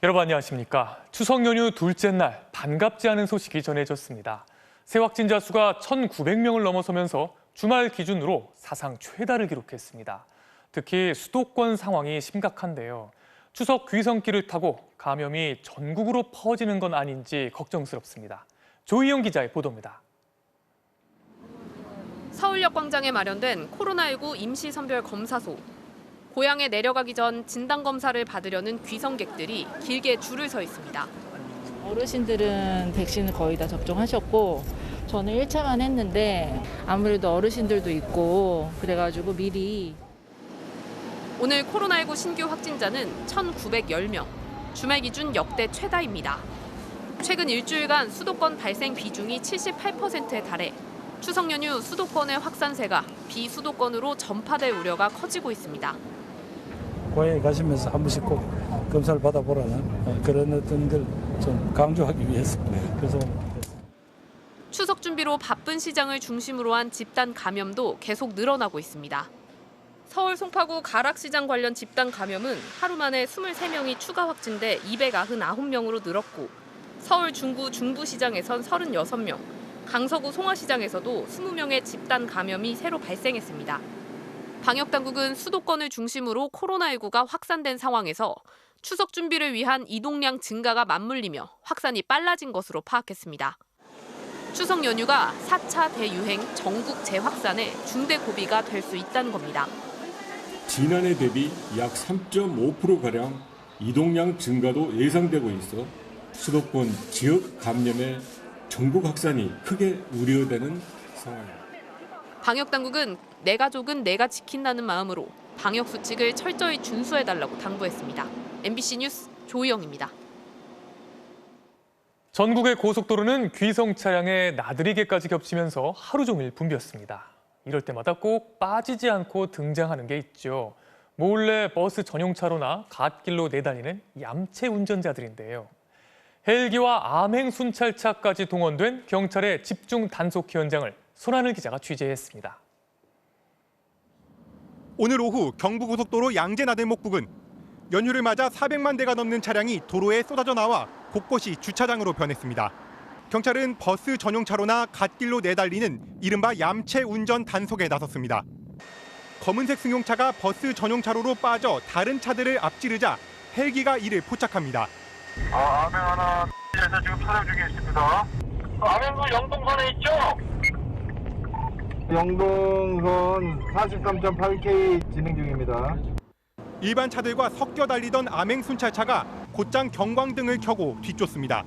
여러분 안녕하십니까. 추석 연휴 둘째 날 반갑지 않은 소식이 전해졌습니다. 새 확진자 수가 1,900명을 넘어서면서 주말 기준으로 사상 최다를 기록했습니다. 특히 수도권 상황이 심각한데요. 추석 귀성길을 타고 감염이 전국으로 퍼지는 건 아닌지 걱정스럽습니다. 조희영 기자의 보도입니다. 서울역 광장에 마련된 코로나19 임시선별검사소. 고향에 내려가기 전 진단검사를 받으려는 귀성객들이 길게 줄을 서 있습니다. 어르신들은 백신을 거의 다 접종하셨고 저는 1차만 했는데 아무래도 어르신들도 있고 그래가지고 미리. 오늘 코로나19 신규 확진자는 1,910명, 주말 기준 역대 최다입니다. 최근 일주일간 수도권 발생 비중이 78%에 달해 추석 연휴 수도권의 확산세가 비수도권으로 전파될 우려가 커지고 있습니다. 고향에 가시면서 한 번씩 꼭 검사를 받아보라는 그런 어떤 걸 좀 강조하기 위해서 그래서 추석 준비로 바쁜 시장을 중심으로 한 집단 감염도 계속 늘어나고 있습니다. 서울 송파구 가락시장 관련 집단 감염은 하루 만에 23명이 추가 확진돼 299명으로 늘었고 서울 중구 중부시장에선 36명, 강서구 송화시장에서도 20명의 집단 감염이 새로 발생했습니다. 방역당국은 수도권을 중심으로 코로나19가 확산된 상황에서 추석 준비를 위한 이동량 증가가 맞물리며 확산이 빨라진 것으로 파악했습니다. 추석 연휴가 4차 대유행 전국 재확산의 중대 고비가 될 수 있다는 겁니다. 지난해 대비 약 3.5%가량 이동량 증가도 예상되고 있어 수도권 지역 감염의 전국 확산이 크게 우려되는 상황입니다. 방역당국은 내 가족은 내가 지킨다는 마음으로 방역 수칙을 철저히 준수해달라고 당부했습니다. MBC 뉴스 조희영입니다. 전국의 고속도로는 귀성 차량에 나들이개까지 겹치면서 하루 종일 붐볐습니다. 이럴 때마다 꼭 빠지지 않고 등장하는 게 있죠. 몰래 버스 전용차로나 갓길로 내다니는 얌체 운전자들인데요. 헬기와 암행 순찰차까지 동원된 경찰의 집중 단속 현장을 손하늘 기자가 취재했습니다. 오늘 오후 경부고속도로 양재나들목 부근. 연휴를 맞아 400만 대가 넘는 차량이 도로에 쏟아져 나와 곳곳이 주차장으로 변했습니다. 경찰은 버스 전용차로나 갓길로 내달리는 이른바 얌체 운전 단속에 나섰습니다. 검은색 승용차가 버스 전용차로로 빠져 다른 차들을 앞지르자 헬기가 이를 포착합니다. 암행 하나 에서 지금 촬영 중에 있습니다. 암행은 영동선에 있죠? 영동선 43.8K 진행 중입니다. 일반 차들과 섞여 달리던 암행 순찰차가 곧장 경광등을 켜고 뒤쫓습니다.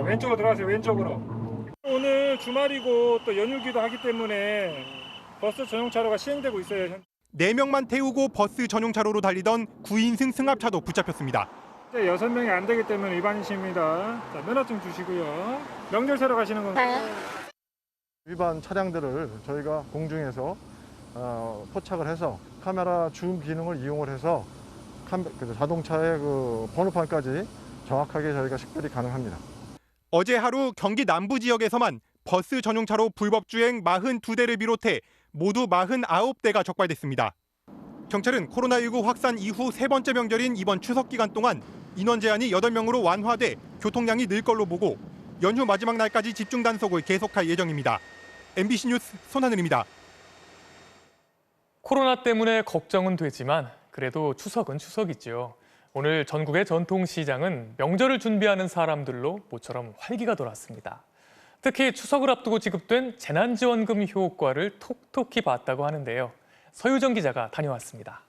왼쪽으로 들어가세요. 왼쪽으로. 오늘 주말이고 또 연휴기도 하기 때문에 버스 전용차로가 시행되고 있어요. 4명만 태우고 버스 전용차로로 달리던 9인승 승합차도 붙잡혔습니다. 6명이 안 되기 때문에 위반이십니다. 자, 면허증 주시고요. 명절차로 가시는 건가요? 위반 차량들을 저희가 공중에서 포착을 해서 카메라 줌 기능을 이용을 해서 자동차의 그 번호판까지 정확하게 저희가 식별이 가능합니다. 어제 하루 경기 남부 지역에서만 버스 전용차로 불법 주행 42대를 비롯해 모두 49대가 적발됐습니다. 경찰은 코로나19 확산 이후 세 번째 명절인 이번 추석 기간 동안 인원 제한이 8명으로 완화돼 교통량이 늘 걸로 보고 연휴 마지막 날까지 집중 단속을 계속할 예정입니다. MBC 뉴스 손하늘입니다. 코로나 때문에 걱정은 되지만 그래도 추석은 추석이죠. 오늘 전국의 전통시장은 명절을 준비하는 사람들로 모처럼 활기가 돌았습니다. 특히 추석을 앞두고 지급된 재난지원금 효과를 톡톡히 봤다고 하는데요. 서유정 기자가 다녀왔습니다.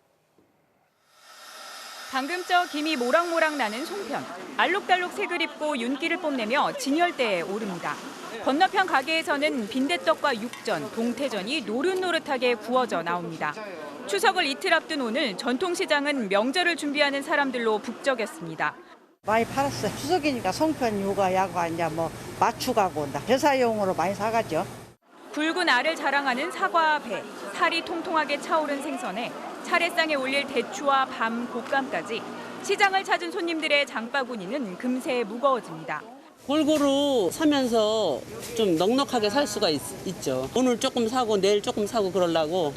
방금적 김이 모락모락 나는 송편. 알록달록 색을 입고 윤기를 뽐내며 진열대에 오릅니다. 건너편 가게에서는 빈대떡과 육전, 동태전이 노릇노릇하게 구워져 나옵니다. 추석을 이틀 앞둔 오늘 전통시장은 명절을 준비하는 사람들로 북적였습니다. 많이 팔았어요. 추석이니까 송편, 유가, 야과 이제 맞추가고 회사용으로 많이 사가죠. 굵은 알을 자랑하는 사과와 배, 살이 통통하게 차오른 생선에 차례상에 올릴 대추와 밤, 곶감까지 시장을 찾은 손님들의 장바구니는 금세 무거워집니다. 골고루 사면서 좀 넉넉하게 살 수가 있죠. 오늘 조금 사고 내일 조금 사고 그러려고.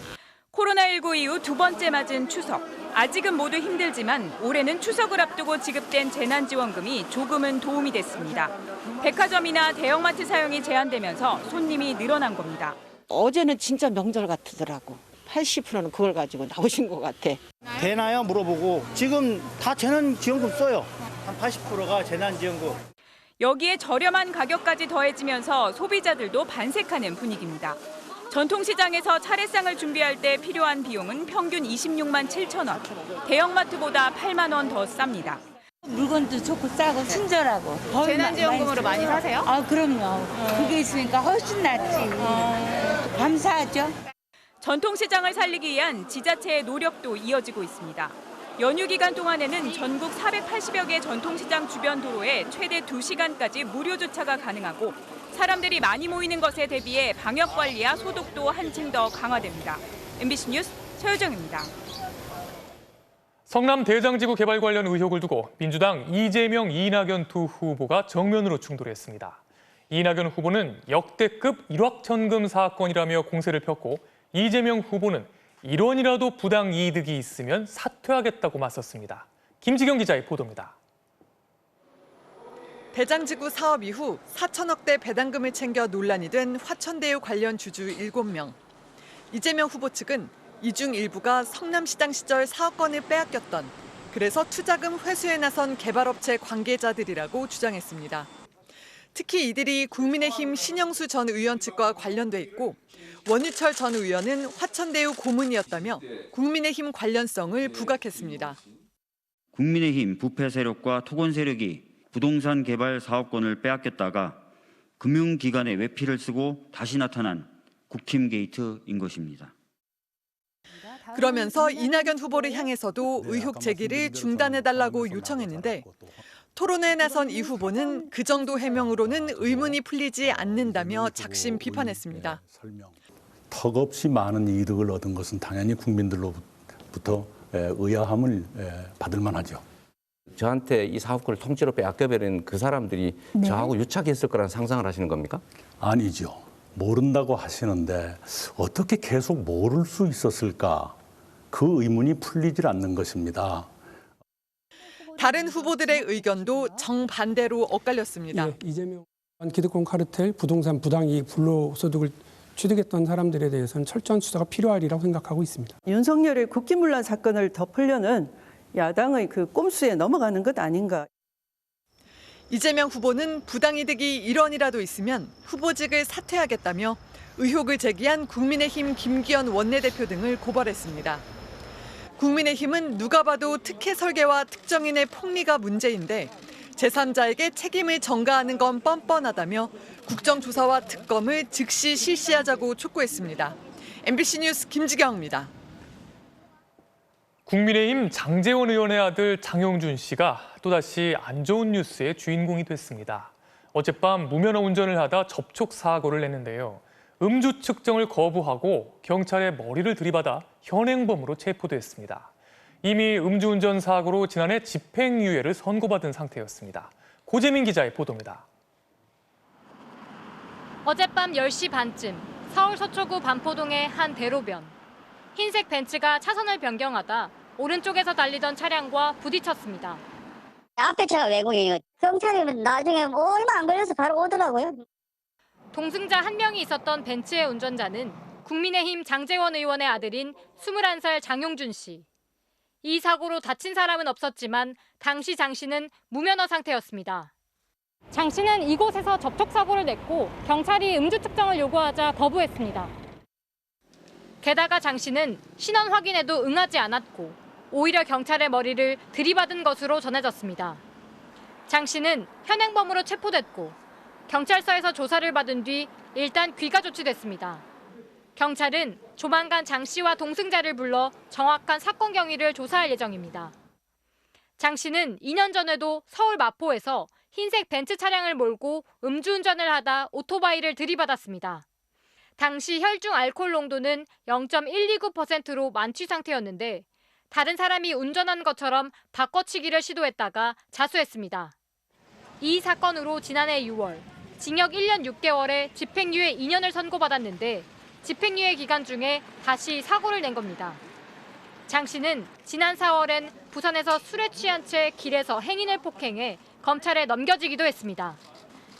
코로나19 이후 두 번째 맞은 추석. 아직은 모두 힘들지만 올해는 추석을 앞두고 지급된 재난지원금이 조금은 도움이 됐습니다. 백화점이나 대형마트 사용이 제한되면서 손님이 늘어난 겁니다. 어제는 진짜 명절 같더라고. 80%는 그걸 가지고 나오신 것 같아. 되나요? 물어보고 지금 다 재난지원금 써요. 한 80%가 재난지원금. 여기에 저렴한 가격까지 더해지면서 소비자들도 반색하는 분위기입니다. 전통시장에서 차례상을 준비할 때 필요한 비용은 평균 26만 7천 원. 대형마트보다 8만 원 더 쌉니다. 물건도 좋고 싸고 친절하고. 재난지원금으로 많이 사세요? 아, 그럼요. 그게 있으니까 훨씬 낫지. 감사하죠. 전통시장을 살리기 위한 지자체의 노력도 이어지고 있습니다. 연휴 기간 동안에는 전국 480여 개 전통시장 주변 도로에 최대 2시간까지 무료 주차가 가능하고 사람들이 많이 모이는 것에 대비해 방역 관리와 소독도 한층 더 강화됩니다. MBC 뉴스 서효정입니다. 성남 대장지구 개발 관련 의혹을 두고 민주당 이재명, 이낙연 두 후보가 정면으로 충돌했습니다. 이낙연 후보는 역대급 일확천금 사건이라며 공세를 폈고 이재명 후보는 1원이라도 부당 이득이 있으면 사퇴하겠다고 맞섰습니다. 김지경 기자의 보도입니다. 대장지구 사업 이후 4천억대 배당금을 챙겨 논란이 된 화천대유 관련 주주 7명. 이재명 후보 측은 이 중 일부가 성남시장 시절 사업권을 빼앗겼던, 그래서 투자금 회수에 나선 개발업체 관계자들이라고 주장했습니다. 특히 이들이 국민의힘 신영수 전 의원 측과 관련돼 있고 원유철 전 의원은 화천대유 고문이었다며 국민의힘 관련성을 부각했습니다. 국민의힘 부패 세력과 토건 세력이 부동산 개발 사업권을 빼앗겼다가 금융기관의 외피를 쓰고 다시 나타난 국힘 게이트인 것입니다. 그러면서 이낙연 후보를 향해서도 의혹 제기를 중단해달라고 요청했는데 토론회에 나선 이 후보는 그 정도 해명으로는 의문이 풀리지 않는다며 작심 비판했습니다. 턱없이 많은 이득을 얻은 것은 당연히 국민들로부터 의아함을 받을 만하죠. 저한테 이 사업권을 통째로 빼앗겨버린 그 사람들이 저하고 유착했을 거라는 상상을 하시는 겁니까? 아니죠. 모른다고 하시는데 어떻게 계속 모를 수 있었을까? 그 의문이 풀리질 않는 것입니다. 다른 후보들의 의견도 정반대로 엇갈렸습니다. 이재명 기득권 카르텔, 부동산 부당이익, 불로소득을 취득했던 사람들에 대해서는 철저한 수사가 필요하리라고 생각하고 있습니다. 윤석열의 국기문란 사건을 덮으려는 야당의 그 꼼수에 넘어가는 것 아닌가. 이재명 후보는 부당이득이 1원이라도 있으면 후보직을 사퇴하겠다며 의혹을 제기한 국민의힘 김기현 원내대표 등을 고발했습니다. 국민의힘은 누가 봐도 특혜 설계와 특정인의 폭리가 문제인데 제3자에게 책임을 전가하는 건 뻔뻔하다며 국정조사와 특검을 즉시 실시하자고 촉구했습니다. MBC 뉴스 김지경입니다. 국민의힘 장제원 의원의 아들 장용준 씨가 또다시 안 좋은 뉴스의 주인공이 됐습니다. 어젯밤 무면허 운전을 하다 접촉 사고를 냈는데요. 음주 측정을 거부하고 경찰에 머리를 들이받아 현행범으로 체포됐습니다. 이미 음주운전 사고로 지난해 집행유예를 선고받은 상태였습니다. 고재민 기자의 보도입니다. 어젯밤 10시 반쯤 서울 서초구 반포동의 한 대로변. 흰색 벤츠가 차선을 변경하다 오른쪽에서 달리던 차량과 부딪혔습니다. 앞에 차가 외국인이에요. 경찰이 나중에 얼마 안 걸려서 바로 오더라고요. 동승자 한 명이 있었던 벤츠의 운전자는 국민의힘 장제원 의원의 아들인 21살 장용준 씨. 이 사고로 다친 사람은 없었지만 당시 장 씨는 무면허 상태였습니다. 장 씨는 이곳에서 접촉 사고를 냈고 경찰이 음주 측정을 요구하자 거부했습니다. 게다가 장 씨는 신원 확인에도 응하지 않았고 오히려 경찰의 머리를 들이받은 것으로 전해졌습니다. 장 씨는 현행범으로 체포됐고 경찰서에서 조사를 받은 뒤 일단 귀가 조치됐습니다. 경찰은 조만간 장 씨와 동승자를 불러 정확한 사건 경위를 조사할 예정입니다. 장 씨는 2년 전에도 서울 마포에서 흰색 벤츠 차량을 몰고 음주운전을 하다 오토바이를 들이받았습니다. 당시 혈중 알코올 농도는 0.129%로 만취 상태였는데 다른 사람이 운전한 것처럼 바꿔치기를 시도했다가 자수했습니다. 이 사건으로 지난해 6월 징역 1년 6개월에 집행유예 2년을 선고받았는데 집행유예 기간 중에 다시 사고를 낸 겁니다. 장 씨는 지난 4월엔 부산에서 술에 취한 채 길에서 행인을 폭행해 검찰에 넘겨지기도 했습니다.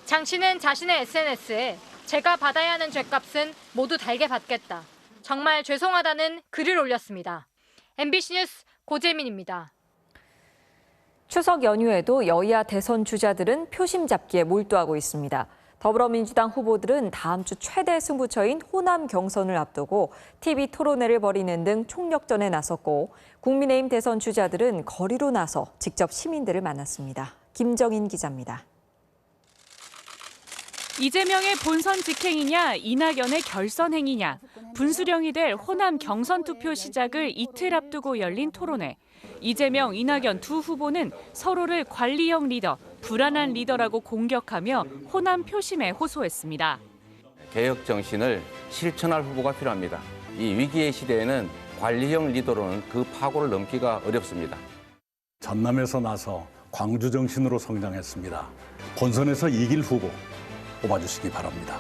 장 씨는 자신의 SNS에 제가 받아야 하는 죗값은 모두 달게 받겠다. 정말 죄송하다는 글을 올렸습니다. MBC 뉴스 고재민입니다. 추석 연휴에도 여야 대선 주자들은 표심 잡기에 몰두하고 있습니다. 더불어민주당 후보들은 다음 주 최대 승부처인 호남 경선을 앞두고 TV 토론회를 벌이는 등 총력전에 나섰고 국민의힘 대선 주자들은 거리로 나서 직접 시민들을 만났습니다. 김정인 기자입니다. 이재명의 본선 직행이냐 이낙연의 결선 행위냐 분수령이 될 호남 경선 투표 시작을 이틀 앞두고 열린 토론회. 이재명, 이낙연 두 후보는 서로를 관리형 리더, 불안한 리더라고 공격하며 호남 표심에 호소했습니다. 개혁 정신을 실천할 후보가 필요합니다. 이 위기의 시대에는 관리형 리더로는 그 파고를 넘기가 어렵습니다. 전남에서 나서 광주 정신으로 성장했습니다. 본선에서 이길 후보 뽑아주시기 바랍니다.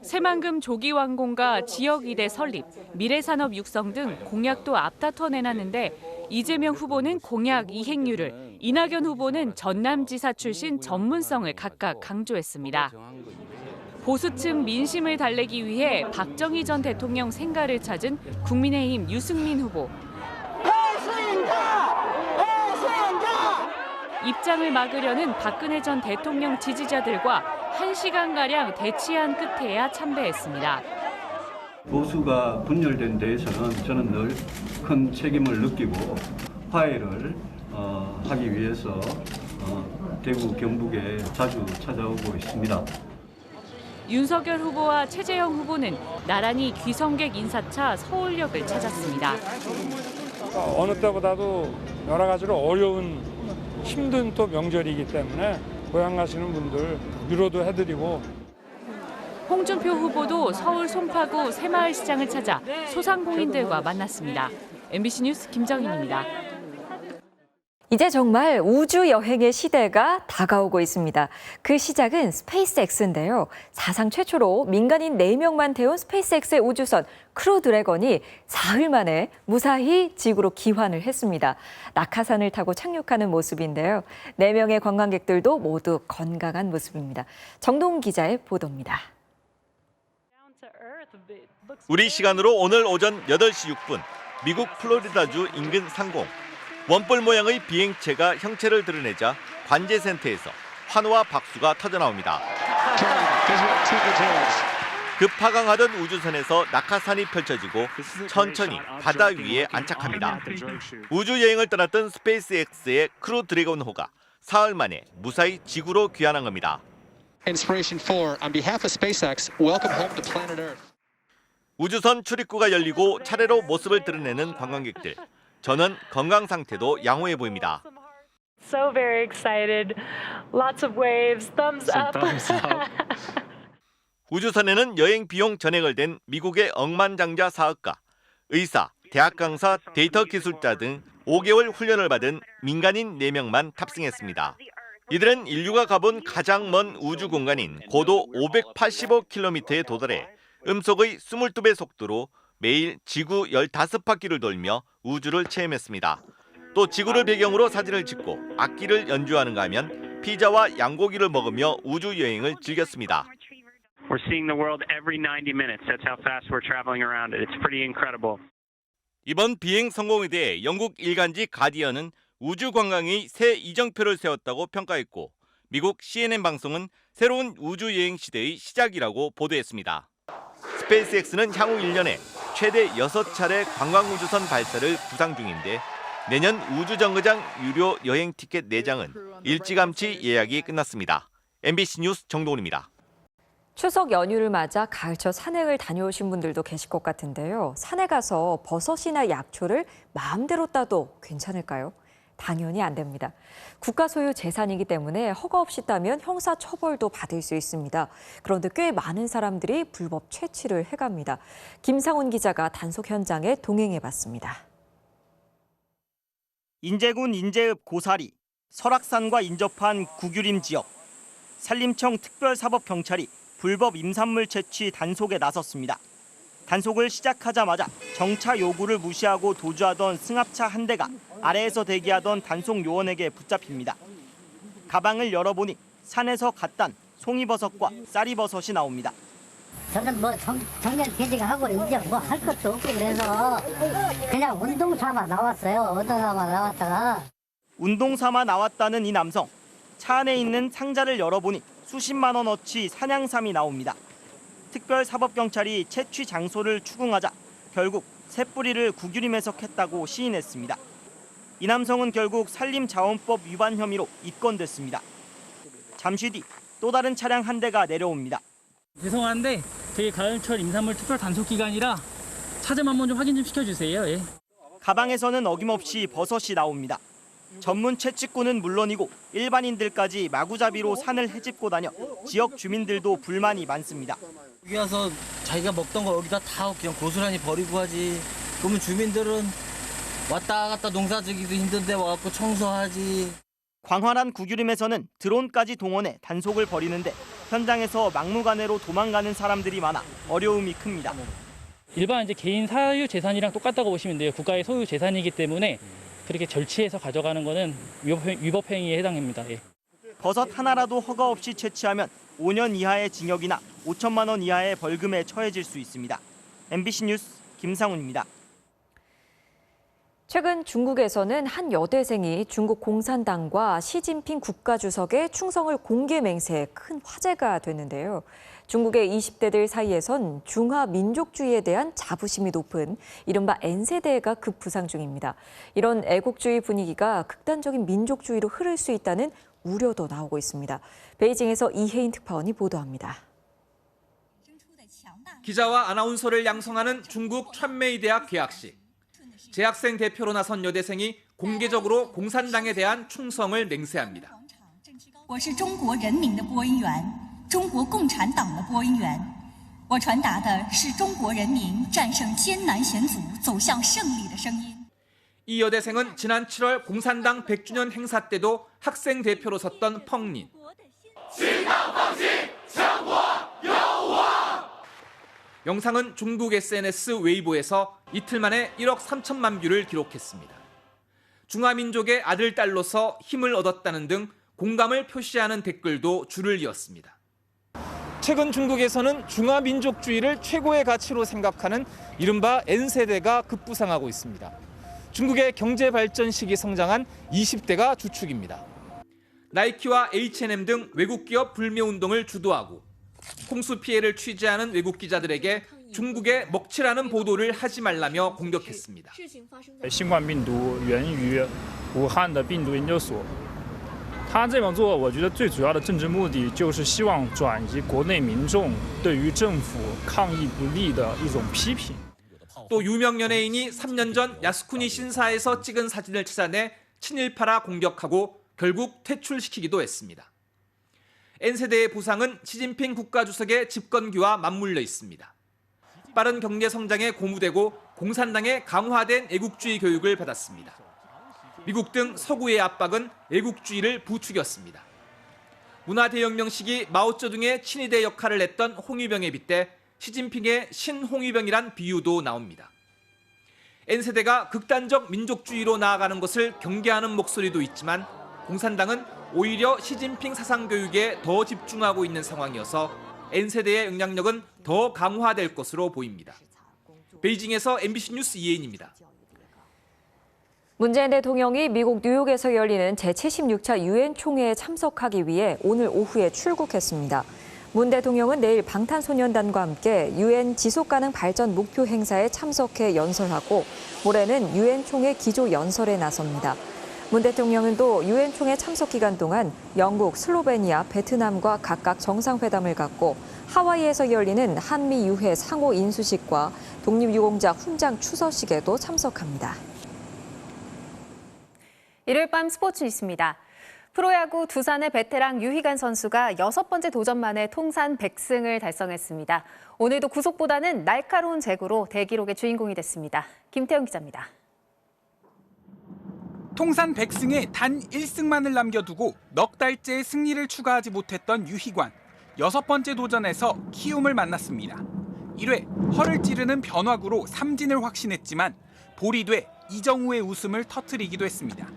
새만금 조기 완공과 지역 이대 설립, 미래산업 육성 등 공약도 앞다퉈 내놨는데 이재명 후보는 공약 이행률을, 이낙연 후보는 전남지사 출신 전문성을 각각 강조했습니다. 보수층 민심을 달래기 위해 박정희 전 대통령 생가를 찾은 국민의힘 유승민 후보. 입장을 막으려는 박근혜 전 대통령 지지자들과 1시간가량 대치한 끝에야 참배했습니다. 보수가 분열된 데에서는 저는 늘 큰 책임을 느끼고 화해를 하기 위해서 대구 경북에 자주 찾아오고 있습니다. 윤석열 후보와 최재형 후보는 나란히 귀성객 인사차 서울역을 찾았습니다. 어느 때보다도 여러 가지로 어려운 힘든 또 명절이기 때문에 고향 가시는 분들 위로도 해드리고. 홍준표 후보도 서울 송파구 새마을시장을 찾아 소상공인들과 만났습니다. MBC 뉴스 김정인입니다. 이제 정말 우주 여행의 시대가 다가오고 있습니다. 그 시작은 스페이스X인데요. 사상 최초로 민간인 4명만 태운 스페이스X의 우주선 크루 드래곤이 사흘 만에 무사히 지구로 귀환을 했습니다. 낙하산을 타고 착륙하는 모습인데요. 4명의 관광객들도 모두 건강한 모습입니다. 정동 기자의 보도입니다. 우리 시간으로 오늘 오전 8시 6분 미국 플로리다주 인근 상공. 원볼 모양의 비행체가 형체를 드러내자 관제센터에서 환호와 박수가 터져나옵니다. 급하강하던 우주선에서 낙하산이 펼쳐지고 천천히 바다 위에 안착합니다. 우주여행을 떠났던 스페이스X의 크루 드래곤호가 사흘 만에 무사히 지구로 귀환한 겁니다. Inspiration 4, on behalf of SpaceX, welcome home to planet Earth. 우주선 출입구가 열리고 차례로 모습을 드러내는 관광객들. 저는 건강 상태도 양호해 보입니다. So very excited. Lots of waves. Thumbs up. 우주선에는 여행 비용 전액을 댄 미국의 억만장자 사업가, 의사, 대학 강사, 데이터 기술자 등 5개월 훈련을 받은 민간인 4명만 탑승했습니다. 이들은 인류가 가본 가장 먼 우주 공간인 고도 585km에 도달해 음속의 22배 속도로 매일 지구 15바퀴를 돌며 우주를 체험했습니다. 또 지구를 배경으로 사진을 찍고 악기를 연주하는가 하면 피자와 양고기를 먹으며 우주 여행을 즐겼습니다. We're seeing the world every 90 minutes. That's how fast we're traveling around it. It's pretty incredible. 이번 비행 성공에 대해 영국 일간지 가디언은 우주 관광의 새 이정표를 세웠다고 평가했고 미국 CNN 방송은 새로운 우주 여행 시대의 시작이라고 보도했습니다. 스페이스X는 향후 1년에 최대 6차례 관광우주선 발사를 구상 중인데 내년 우주정거장 유료 여행 티켓 4장은 일찌감치 예약이 끝났습니다. MBC 뉴스 정동훈입니다. 추석 연휴를 맞아 가을철 산행을 다녀오신 분들도 계실 것 같은데요. 산에 가서 버섯이나 약초를 마음대로 따도 괜찮을까요? 당연히 안 됩니다. 국가 소유 재산이기 때문에 허가 없이 따면 형사 처벌도 받을 수 있습니다. 그런데 꽤 많은 사람들이 불법 채취를 해갑니다. 김상훈 기자가 단속 현장에 동행해봤습니다. 인제군 인제읍 고사리, 설악산과 인접한 구규림 지역. 산림청 특별사법경찰이 불법 임산물 채취 단속에 나섰습니다. 단속을 시작하자마자 정차 요구를 무시하고 도주하던 승합차 한 대가 아래에서 대기하던 단속 요원에게 붙잡힙니다. 가방을 열어보니 산에서 갓 딴 송이버섯과 쌀이버섯이 나옵니다. 저는 뭐 정년 퇴직하고 이제 뭐 할 것도 없고 그래서 그냥 운동 삼아 나왔어요. 운동 삼아 나왔다가. 운동 삼아 나왔다는 이 남성. 차 안에 있는 상자를 열어보니 수십만 원어치 산양삼이 나옵니다. 특별사법경찰이 채취 장소를 추궁하자 결국 새뿌리를 구규림 해석했다고 시인했습니다. 이 남성은 결국 산림자원법 위반 혐의로 입건됐습니다. 잠시 뒤 또 다른 차량 한 대가 내려옵니다. 죄송한데 저희 가을철 임산물 특별 단속 기간이라 차 좀 한번 좀 확인 좀 시켜주세요. 예. 가방에서는 어김없이 버섯이 나옵니다. 전문 채취꾼은 물론이고 일반인들까지 마구잡이로 산을 헤집고 다녀 지역 주민들도 불만이 많습니다. 여기 와서 자기가 먹던 거 여기다 다 그냥 고스란히 버리고 하지. 그러면 주민들은 왔다 갔다 농사 지기도 힘든데 와갖고 청소하지. 광활한 구규림에서는 드론까지 동원해 단속을 벌이는데 현장에서 막무가내로 도망가는 사람들이 많아 어려움이 큽니다. 일반 이제 개인 사유 재산이랑 똑같다고 보시면 돼요. 국가의 소유 재산이기 때문에 그렇게 절취해서 가져가는 거는 위법 행위에 해당합니다. 예. 버섯 하나라도 허가 없이 채취하면 5년 이하의 징역이나 5천만 원 이하의 벌금에 처해질 수 있습니다. MBC 뉴스 김상훈입니다. 최근 중국에서는 한 여대생이 중국 공산당과 시진핑 국가주석의 충성을 공개 맹세해 큰 화제가 됐는데요. 중국의 20대들 사이에선 중화 민족주의에 대한 자부심이 높은 이른바 N세대가 급부상 중입니다. 이런 애국주의 분위기가 극단적인 민족주의로 흐를 수 있다는 우려도 나오고 있습니다. 베이징에서 이혜인 특파원이 보도합니다. 기자와 아나운서를 양성하는 중국 천메이 대학 개학식. 재학생 대표로 나선 여대생이 공개적으로 공산당에 대한 충성을 맹세합니다. 我是中国人民的播音员，中国共产党的播音员。我传达的是中国人民战胜艰难险阻、走向胜利的声音。 이 여대생은 지난 7월 공산당 100주년 행사 때도 학생 대표로 섰던 펑린. 영상은 중국 SNS 웨이보에서 이틀 만에 1억 3천만 뷰를 기록했습니다. 중화민족의 아들, 딸로서 힘을 얻었다는 등 공감을 표시하는 댓글도 줄을 이었습니다. 최근 중국에서는 중화민족주의를 최고의 가치로 생각하는 이른바 N세대가 급부상하고 있습니다. 중국의 경제 발전 시기 성장한 20대가 주축입니다. 나이키와 H&M 등 외국 기업 불매 운동을 주도하고 홍수 피해를 취재하는 외국 기자들에게 중국의 먹칠하는 보도를 하지 말라며 공격했습니다. 新冠病毒源于武汉的病毒研究所。他这么做，我觉得最主要的政治目的就是希望转移国内民众对于政府抗疫不力的一种批评。 또 유명 연예인이 3년 전 야스쿠니 신사에서 찍은 사진을 찾아내 친일파라 공격하고 결국 퇴출시키기도 했습니다. N세대의 부상은 시진핑 국가주석의 집권기와 맞물려 있습니다. 빠른 경제 성장에 고무되고 공산당의 강화된 애국주의 교육을 받았습니다. 미국 등 서구의 압박은 애국주의를 부추겼습니다. 문화대혁명 시기 마오쩌둥의 친위대 역할을 했던 홍위병에 빗대 시진핑의 신홍위병이란 비유도 나옵니다. N세대가 극단적 민족주의로 나아가는 것을 경계하는 목소리도 있지만 공산당은 오히려 시진핑 사상교육에 더 집중하고 있는 상황이어서 N세대의 영향력은 더 강화될 것으로 보입니다. 베이징에서 MBC 뉴스 이혜인입니다. 문재인 대통령이 미국 뉴욕에서 열리는 제76차 유엔 총회에 참석하기 위해 오늘 오후에 출국했습니다. 문 대통령은 내일 방탄소년단과 함께 유엔 지속가능 발전 목표 행사에 참석해 연설하고 모레는 유엔 총회 기조 연설에 나섭니다. 문 대통령은 또 유엔 총회 참석 기간 동안 영국, 슬로베니아, 베트남과 각각 정상회담을 갖고 하와이에서 열리는 한미 유해 상호 인수식과 독립유공자 훈장 추서식에도 참석합니다. 일요일 밤 스포츠 뉴스입니다. 프로야구 두산의 베테랑 유희관 선수가 6번째 도전 만에 통산 100승을 달성했습니다. 오늘도 구속보다는 날카로운 제구로 대기록의 주인공이 됐습니다. 김태형 기자입니다. 통산 100승에 단 1승만을 남겨두고 넉 달째 승리를 추가하지 못했던 유희관. 6번째 도전에서 키움을 만났습니다. 1회 허를 찌르는 변화구로 삼진을 확신했지만 볼이 돼 이정우의 웃음을 터뜨리기도 했습니다.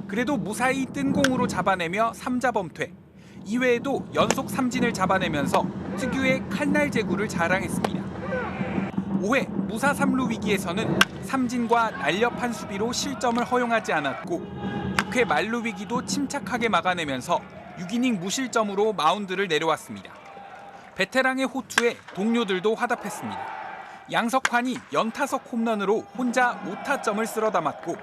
그래도 무사히 뜬 공으로 잡아내며 3자 범퇴. 2회에도 연속 삼진을 잡아내면서 특유의 칼날 제구를 자랑했습니다. 5회 무사 3루 위기에서는 삼진과 날렵한 수비로 실점을 허용하지 않았고 6회 만루 위기도 침착하게 막아내면서 6이닝 무실점으로 마운드를 내려왔습니다. 베테랑의 호투에 동료들도 화답했습니다. 양석환이 연타석 홈런으로 혼자 5타점을 쓸어 담았고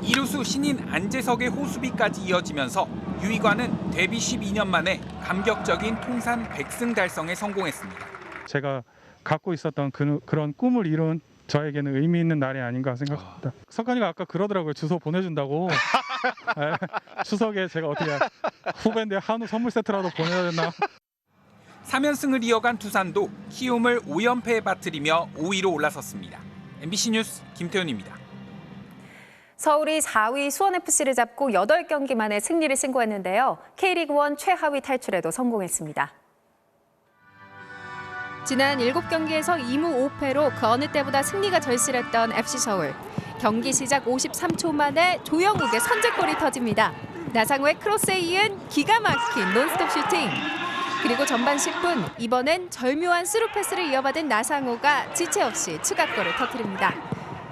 이루수 신인 안재석의 호수비까지 이어지면서 유희관은 데뷔 12년 만에 감격적인 통산 100승 달성에 성공했습니다. 제가 갖고 있었던 그런 꿈을 이룬 저에게는 의미 있는 날이 아닌가 생각합니다. 석관이가 아까 그러더라고요. 주소 보내준다고. 네, 추석에 제가 어떻게 후배인데 한우 선물 세트라도 보내야 되나. 3연승을 이어간 두산도 키움을 5연패에 빠뜨리며 5위로 올라섰습니다. MBC 뉴스 김태훈입니다. 서울이 4위 수원FC를 잡고 8경기 만에 승리를 신고했는데요. K리그1 최하위 탈출에도 성공했습니다. 지난 7경기에서 2무 5패로 그 어느 때보다 승리가 절실했던 FC서울. 경기 시작 53초 만에 조영욱의 선제골이 터집니다. 나상호의 크로스에 이은 기가 막힌 논스톱 슈팅. 그리고 전반 10분, 이번엔 절묘한 스루 패스를 이어받은 나상호가 지체 없이 추가골을 터뜨립니다.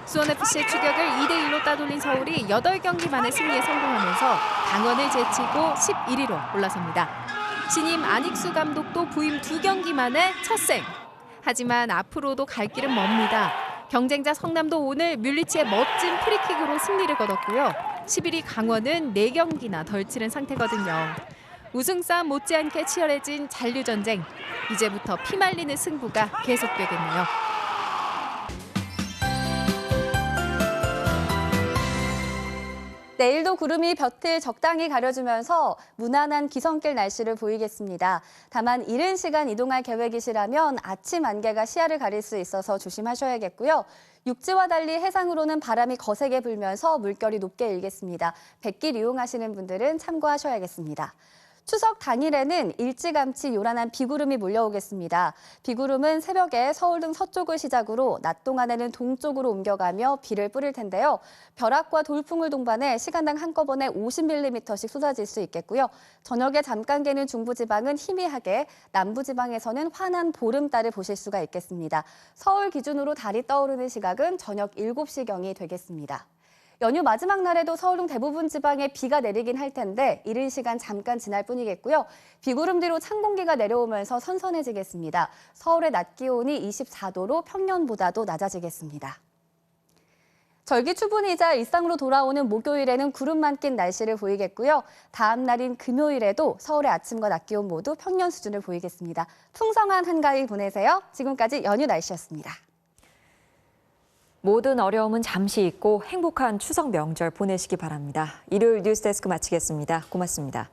수원FC의 추격을 2대1로 따돌린 서울이 8경기 만에 승리에 성공하면서 강원을 제치고 11위로 올라섭니다. 신임 안익수 감독도 부임 2경기 만에 첫 생. 하지만 앞으로도 갈 길은 멉니다. 경쟁자 성남도 오늘 뮬리치의 멋진 프리킥으로 승리를 거뒀고요. 11위 강원은 4경기나 덜 치른 상태거든요. 우승싸움 못지않게 치열해진 잔류전쟁. 이제부터 피말리는 승부가 계속되겠네요. 내일도 구름이 볕을 적당히 가려주면서 무난한 기성길 날씨를 보이겠습니다. 다만 이른 시간 이동할 계획이시라면 아침 안개가 시야를 가릴 수 있어서 조심하셔야겠고요. 육지와 달리 해상으로는 바람이 거세게 불면서 물결이 높게 일겠습니다. 뱃길 이용하시는 분들은 참고하셔야겠습니다. 추석 당일에는 일찌감치 요란한 비구름이 몰려오겠습니다. 비구름은 새벽에 서울 등 서쪽을 시작으로 낮 동안에는 동쪽으로 옮겨가며 비를 뿌릴 텐데요. 벼락과 돌풍을 동반해 시간당 한꺼번에 50mm씩 쏟아질 수 있겠고요. 저녁에 잠깐 개는 중부지방은 희미하게, 남부지방에서는 환한 보름달을 보실 수가 있겠습니다. 서울 기준으로 달이 떠오르는 시각은 저녁 7시경이 되겠습니다. 연휴 마지막 날에도 서울 등 대부분 지방에 비가 내리긴 할 텐데 이른 시간 잠깐 지날 뿐이겠고요. 비구름 뒤로 찬 공기가 내려오면서 선선해지겠습니다. 서울의 낮 기온이 24도로 평년보다도 낮아지겠습니다. 절기추분이자 일상으로 돌아오는 목요일에는 구름만 낀 날씨를 보이겠고요. 다음 날인 금요일에도 서울의 아침과 낮 기온 모두 평년 수준을 보이겠습니다. 풍성한 한가위 보내세요. 지금까지 연휴 날씨였습니다. 모든 어려움은 잠시 잊고 행복한 추석 명절 보내시기 바랍니다. 일요일 뉴스데스크 마치겠습니다. 고맙습니다.